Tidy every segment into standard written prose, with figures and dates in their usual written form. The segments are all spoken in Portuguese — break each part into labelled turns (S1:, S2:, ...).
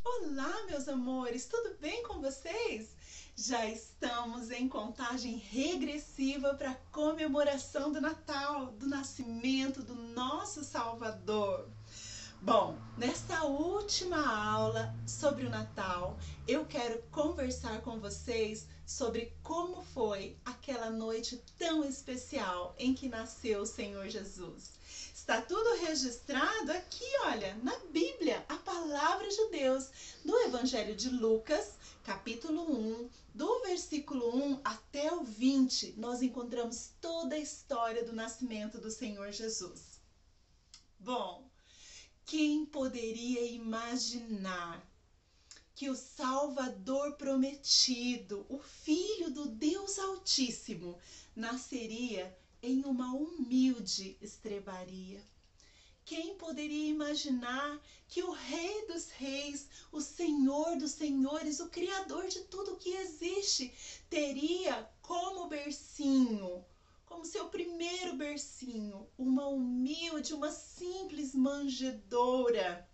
S1: Olá, meus amores, tudo bem com vocês? Já estamos em contagem regressiva para a comemoração do Natal, do nascimento do nosso Salvador. Bom, nesta última aula sobre o Natal, eu quero conversar com vocês sobre como foi aquela noite tão especial em que nasceu o Senhor Jesus. Está tudo registrado aqui, olha, na Bíblia, a palavra de Deus, do Evangelho de Lucas, capítulo 1, do versículo 1 até o 20, nós encontramos toda a história do nascimento do Senhor Jesus. Bom, quem poderia imaginar que o Salvador prometido, o Filho do Deus Altíssimo, nasceria em uma humilde estrebaria? Quem poderia imaginar que o Rei dos Reis, o Senhor dos Senhores, o Criador de tudo que existe, teria como bercinho, como seu primeiro bercinho, uma humilde, uma simples manjedoura?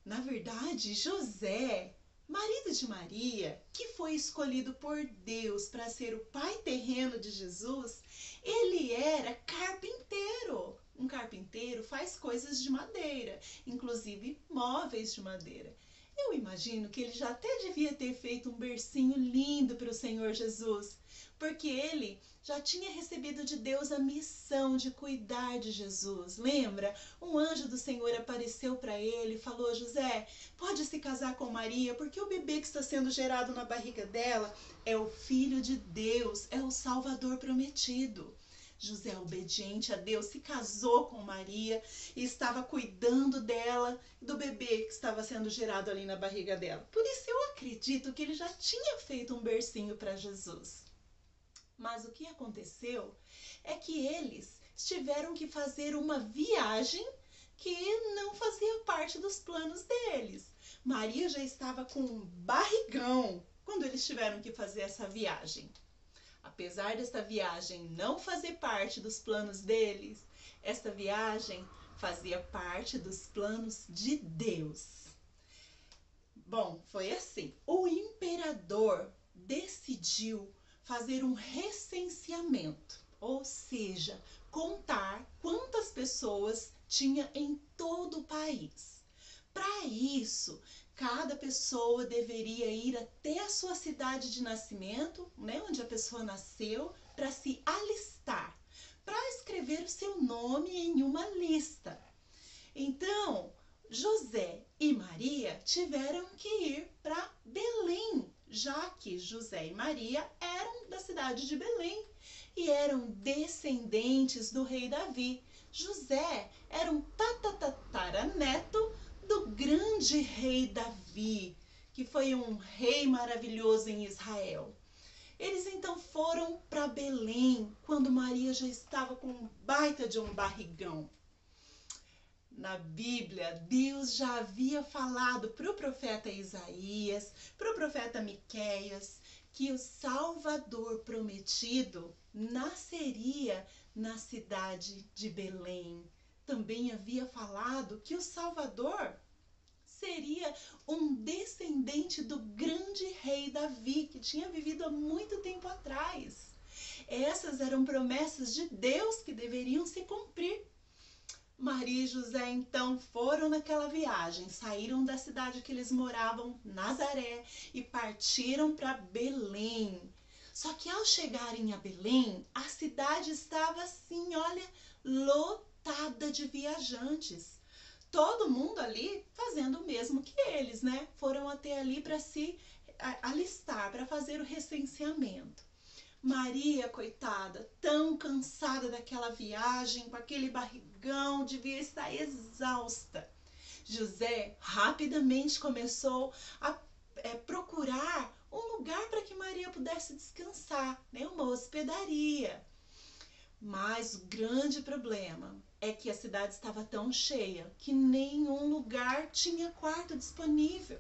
S1: Na verdade, José, marido de Maria, que foi escolhido por Deus para ser o pai terreno de Jesus, ele era carpinteiro. Um carpinteiro faz coisas de madeira, inclusive móveis de madeira. Eu imagino que ele já até devia ter feito um bercinho lindo para o Senhor Jesus, porque ele já tinha recebido de Deus a missão de cuidar de Jesus. Lembra? Um anjo do Senhor apareceu para ele e falou: José, pode se casar com Maria, porque o bebê que está sendo gerado na barriga dela é o Filho de Deus, é o Salvador prometido. José, obediente a Deus, se casou com Maria e estava cuidando dela, do bebê que estava sendo gerado ali na barriga dela. Por isso eu acredito que ele já tinha feito um bercinho para Jesus. Mas o que aconteceu é que eles tiveram que fazer uma viagem que não fazia parte dos planos deles. Maria já estava com um barrigão quando eles tiveram que fazer essa viagem. Apesar desta viagem não fazer parte dos planos deles, esta viagem fazia parte dos planos de Deus. Bom, foi assim. O imperador decidiu fazer um recenseamento, ou seja, contar quantas pessoas tinha em todo o país. Para isso, cada pessoa deveria ir até a sua cidade de nascimento, né, onde a pessoa nasceu, para se alistar, para escrever o seu nome em uma lista. Então, José e Maria tiveram que ir para Belém, já que José e Maria eram da cidade de Belém e eram descendentes do rei Davi. José era um tataraneto do grande rei Davi, que foi um rei maravilhoso em Israel. Eles então foram para Belém quando Maria já estava com um baita de um barrigão. Na Bíblia, Deus já havia falado para o profeta Isaías, para o profeta Miqueias, que o Salvador prometido nasceria na cidade de Belém. Também havia falado que o Salvador seria um descendente do grande rei Davi, que tinha vivido há muito tempo atrás. Essas eram promessas de Deus que deveriam se cumprir. Maria e José então foram naquela viagem, saíram da cidade que eles moravam, Nazaré, e partiram para Belém. Só que ao chegarem a Belém, a cidade estava assim, olha, lotada de viajantes. Todo mundo ali fazendo o mesmo que eles, né? Foram até ali para se alistar, para fazer o recenseamento. Maria, coitada, tão cansada daquela viagem, com aquele barrigão, devia estar exausta. José rapidamente começou a procurar um lugar para que Maria pudesse descansar, né? Uma hospedaria. Mas o grande problema é que a cidade estava tão cheia que nenhum lugar tinha quarto disponível.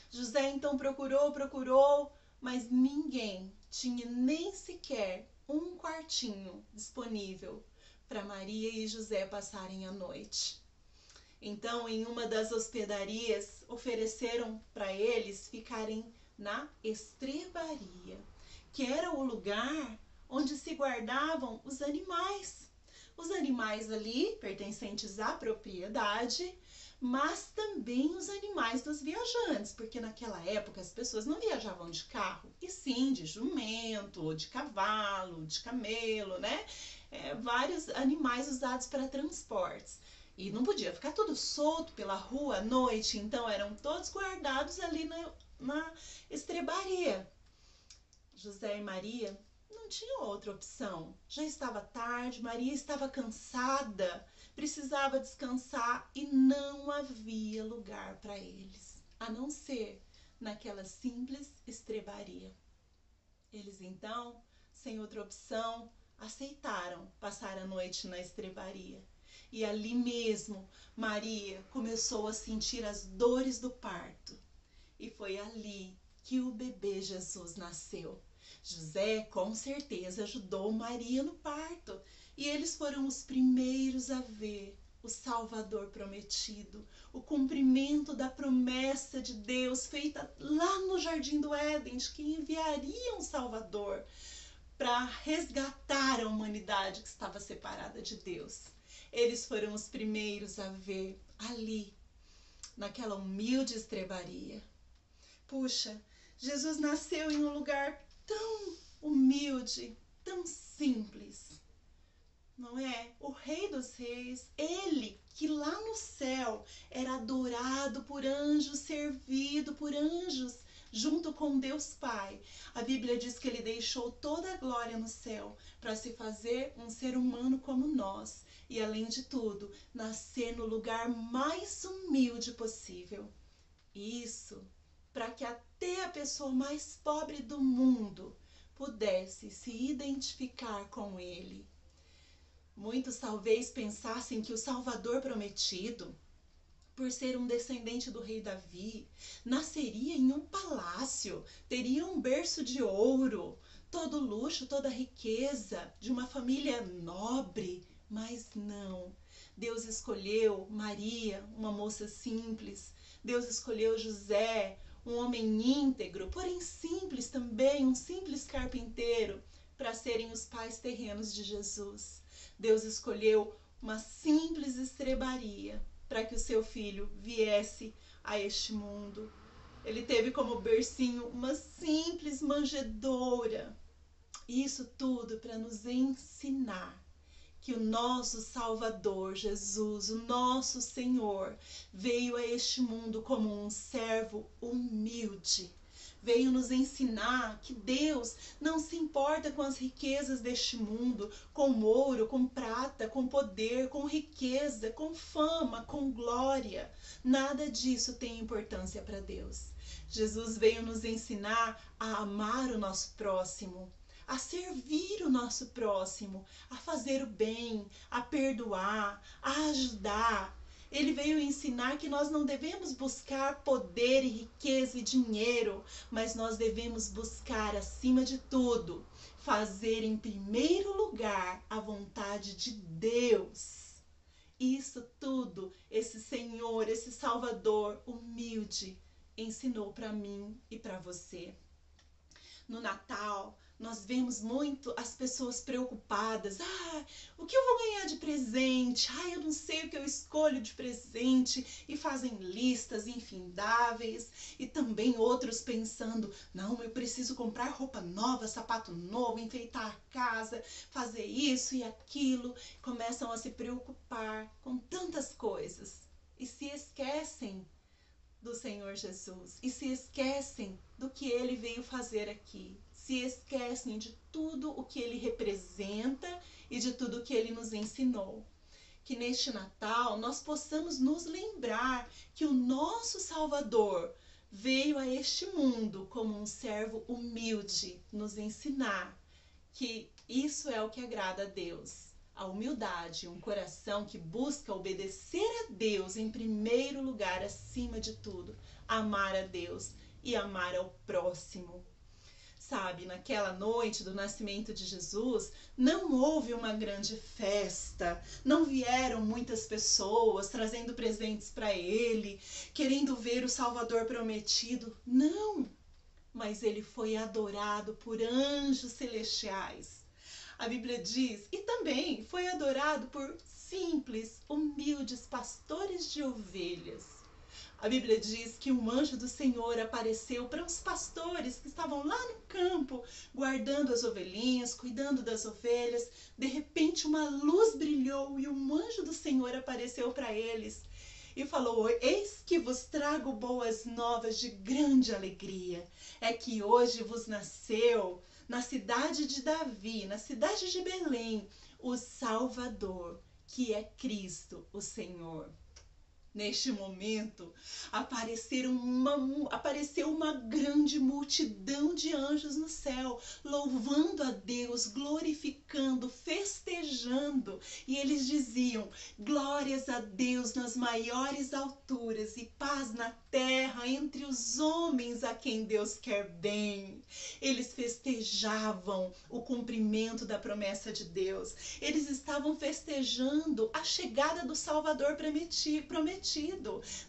S1: José então procurou, mas ninguém tinha nem sequer um quartinho disponível para Maria e José passarem a noite. Então, em uma das hospedarias, ofereceram para eles ficarem na estrebaria, que era o lugar onde se guardavam os animais. Os animais ali pertencentes à propriedade, mas também os animais dos viajantes, porque naquela época as pessoas não viajavam de carro, e sim de jumento, de cavalo, de camelo, né? Vários animais usados para transportes. E não podia ficar tudo solto pela rua à noite, então eram todos guardados ali na estrebaria. José e Maria não tinham outra opção. Já estava tarde, Maria estava cansada, precisava descansar e não havia lugar para eles, a não ser naquela simples estrebaria. Eles então, sem outra opção, aceitaram passar a noite na estrebaria. E ali mesmo, Maria começou a sentir as dores do parto. E foi ali que o bebê Jesus nasceu. José com certeza ajudou Maria no parto, e eles foram os primeiros a ver o Salvador prometido, o cumprimento da promessa de Deus feita lá no Jardim do Éden, de que enviaria um Salvador para resgatar a humanidade que estava separada de Deus. Eles foram os primeiros a ver ali, naquela humilde estrebaria. Puxa, Jesus nasceu em um lugar tão humilde, tão simples, não é? O Rei dos Reis, ele que lá no céu era adorado por anjos, servido por anjos, junto com Deus Pai. A Bíblia diz que ele deixou toda a glória no céu para se fazer um ser humano como nós e, além de tudo, nascer no lugar mais humilde possível. Isso para que até a pessoa mais pobre do mundo pudesse se identificar com ele. Muitos talvez pensassem que o Salvador prometido, por ser um descendente do rei Davi, nasceria em um palácio, teria um berço de ouro, todo luxo, toda riqueza, de uma família nobre, mas não. Deus escolheu Maria, uma moça simples. Deus escolheu José, um homem íntegro, porém simples também, um simples carpinteiro, para serem os pais terrenos de Jesus. Deus escolheu uma simples estrebaria para que o seu filho viesse a este mundo. Ele teve como bercinho uma simples manjedoura. Isso tudo para nos ensinar que o nosso Salvador, Jesus, o nosso Senhor, veio a este mundo como um servo humilde. Veio nos ensinar que Deus não se importa com as riquezas deste mundo, com ouro, com prata, com poder, com riqueza, com fama, com glória. Nada disso tem importância para Deus. Jesus veio nos ensinar a amar o nosso próximo, a servir o nosso próximo, a fazer o bem, a perdoar, a ajudar. Ele veio ensinar que nós não devemos buscar poder e riqueza e dinheiro, mas nós devemos buscar, acima de tudo, fazer em primeiro lugar a vontade de Deus. Isso tudo, esse Senhor, esse Salvador humilde, ensinou para mim e para você. No Natal, nós vemos muito as pessoas preocupadas. O que eu vou ganhar de presente? Eu não sei o que eu escolho de presente. E fazem listas infindáveis. E também outros pensando, não, eu preciso comprar roupa nova, sapato novo, enfeitar a casa, fazer isso e aquilo. Começam a se preocupar com tantas coisas. E se esquecem do Senhor Jesus. E se esquecem do que Ele veio fazer aqui. Se esquecem de tudo o que Ele representa e de tudo o que Ele nos ensinou. Que neste Natal nós possamos nos lembrar que o nosso Salvador veio a este mundo como um servo humilde, nos ensinar que isso é o que agrada a Deus. A humildade, um coração que busca obedecer a Deus em primeiro lugar, acima de tudo, amar a Deus e amar ao próximo. Sabe, naquela noite do nascimento de Jesus, não houve uma grande festa, não vieram muitas pessoas trazendo presentes para ele, querendo ver o Salvador prometido. Não, mas ele foi adorado por anjos celestiais. A Bíblia diz, e também foi adorado por simples, humildes pastores de ovelhas. A Bíblia diz que um anjo do Senhor apareceu para os pastores que estavam lá no campo, guardando as ovelhinhas, cuidando das ovelhas. De repente uma luz brilhou e um anjo do Senhor apareceu para eles e falou: eis que vos trago boas novas de grande alegria. É que hoje vos nasceu na cidade de Davi, na cidade de Belém, o Salvador, que é Cristo, o Senhor. Neste momento, apareceu uma grande multidão de anjos no céu, louvando a Deus, glorificando, festejando. E eles diziam: glórias a Deus nas maiores alturas e paz na terra entre os homens a quem Deus quer bem. Eles festejavam o cumprimento da promessa de Deus. Eles estavam festejando a chegada do Salvador prometido,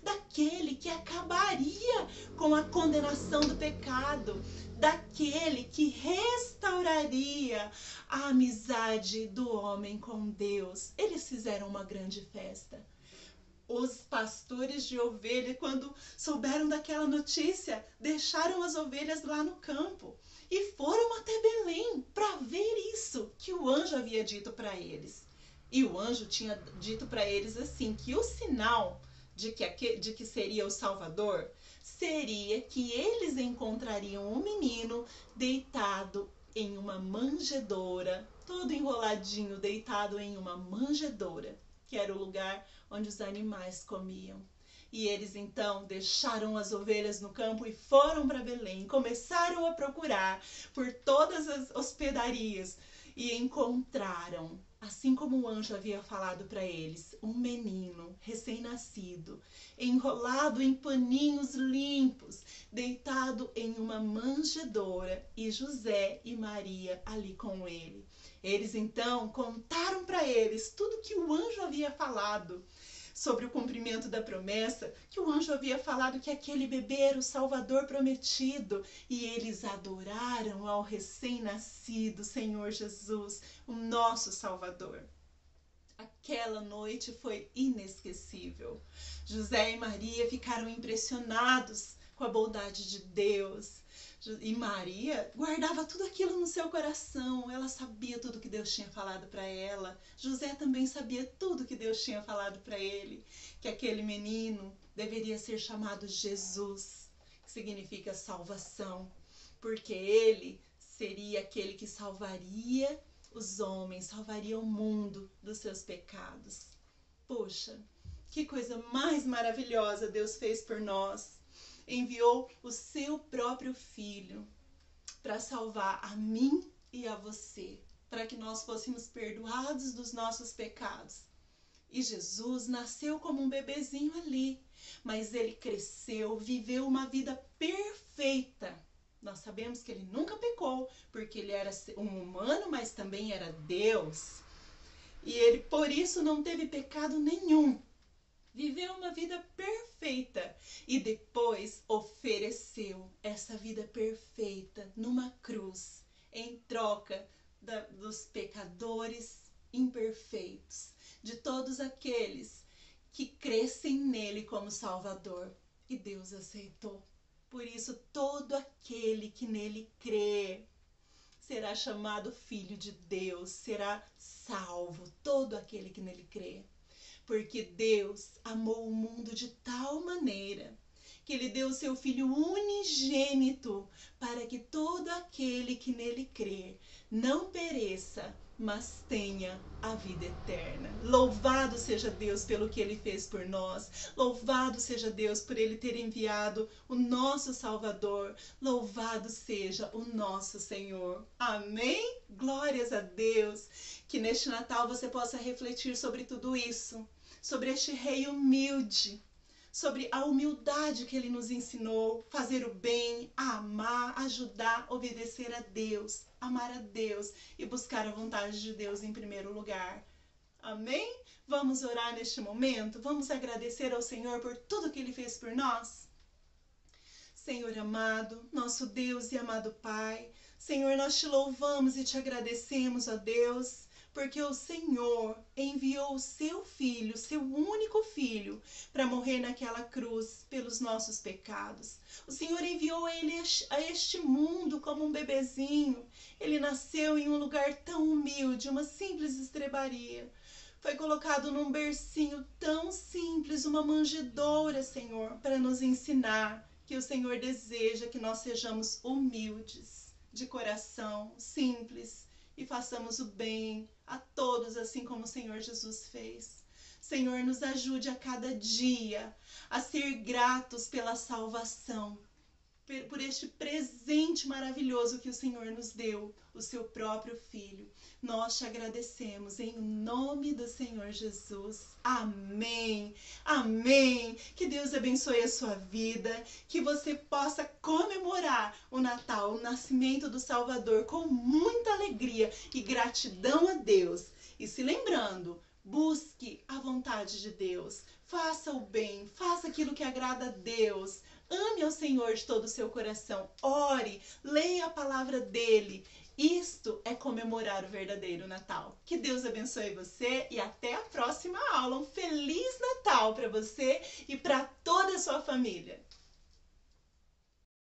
S1: daquele que acabaria com a condenação do pecado, daquele que restauraria a amizade do homem com Deus. Eles fizeram uma grande festa. Os pastores de ovelha, quando souberam daquela notícia, deixaram as ovelhas lá no campo e foram até Belém para ver isso que o anjo havia dito para eles. E o anjo tinha dito para eles assim, que o sinal de que seria o Salvador seria que eles encontrariam um menino deitado em uma manjedoura, todo enroladinho, deitado em uma manjedoura, que era o lugar onde os animais comiam. E eles então deixaram as ovelhas no campo e foram para Belém, começaram a procurar por todas as hospedarias e encontraram, assim como o anjo havia falado para eles, um menino recém-nascido, enrolado em paninhos limpos, deitado em uma manjedoura, e José e Maria ali com ele. Eles então contaram para eles tudo que o anjo havia falado sobre o cumprimento da promessa, que o anjo havia falado que aquele bebê era o Salvador prometido, e eles adoraram ao recém-nascido Senhor Jesus, o nosso Salvador. Aquela noite foi inesquecível. José e Maria ficaram impressionados com a bondade de Deus. E Maria guardava tudo aquilo no seu coração. Ela sabia tudo que Deus tinha falado para ela. José também sabia tudo que Deus tinha falado para ele. Que aquele menino deveria ser chamado Jesus, que significa salvação. Porque ele seria aquele que salvaria os homens, salvaria o mundo dos seus pecados. Poxa, que coisa mais maravilhosa Deus fez por nós. Enviou o seu próprio Filho para salvar a mim e a você, para que nós fôssemos perdoados dos nossos pecados. E Jesus nasceu como um bebezinho ali, mas ele cresceu, viveu uma vida perfeita. Nós sabemos que ele nunca pecou, porque ele era um humano, mas também era Deus. E ele, por isso, não teve pecado nenhum. Viveu uma vida perfeita e depois ofereceu essa vida perfeita numa cruz, em troca dos pecadores imperfeitos, de todos aqueles que crescem nele como Salvador. E Deus aceitou. Por isso, todo aquele que nele crê será chamado filho de Deus, será salvo, todo aquele que nele crê. Porque Deus amou o mundo de tal maneira que ele deu o seu Filho unigênito para que todo aquele que nele crer não pereça, mas tenha a vida eterna. Louvado seja Deus pelo que ele fez por nós. Louvado seja Deus por ele ter enviado o nosso Salvador. Louvado seja o nosso Senhor. Amém? Glórias a Deus. Que neste Natal você possa refletir sobre tudo isso. Sobre este rei humilde, sobre a humildade que ele nos ensinou, fazer o bem, amar, ajudar, obedecer a Deus, amar a Deus e buscar a vontade de Deus em primeiro lugar. Amém? Vamos orar neste momento? Vamos agradecer ao Senhor por tudo que Ele fez por nós? Senhor amado, nosso Deus e amado Pai, Senhor, nós te louvamos e te agradecemos, ó Deus, porque o Senhor enviou o seu Filho, seu único Filho, para morrer naquela cruz pelos nossos pecados. O Senhor enviou ele a este mundo como um bebezinho. Ele nasceu em um lugar tão humilde, uma simples estrebaria. Foi colocado num bercinho tão simples, uma manjedoura, Senhor, para nos ensinar que o Senhor deseja que nós sejamos humildes, de coração, simples, e façamos o bem a todos, assim como o Senhor Jesus fez. Senhor, nos ajude a cada dia a ser gratos pela salvação, por este presente maravilhoso que o Senhor nos deu, o seu próprio Filho. Nós te agradecemos em nome do Senhor Jesus. Amém. Amém. Que Deus abençoe a sua vida, que você possa comemorar o Natal, o nascimento do Salvador, com muita alegria e gratidão a Deus. E se lembrando, busque a vontade de Deus, faça o bem, faça aquilo que agrada a Deus. Ame ao Senhor de todo o seu coração, ore, leia a palavra dele. Isto é comemorar o verdadeiro Natal. Que Deus abençoe você e até a próxima aula. Um Feliz Natal para você e para toda a sua família.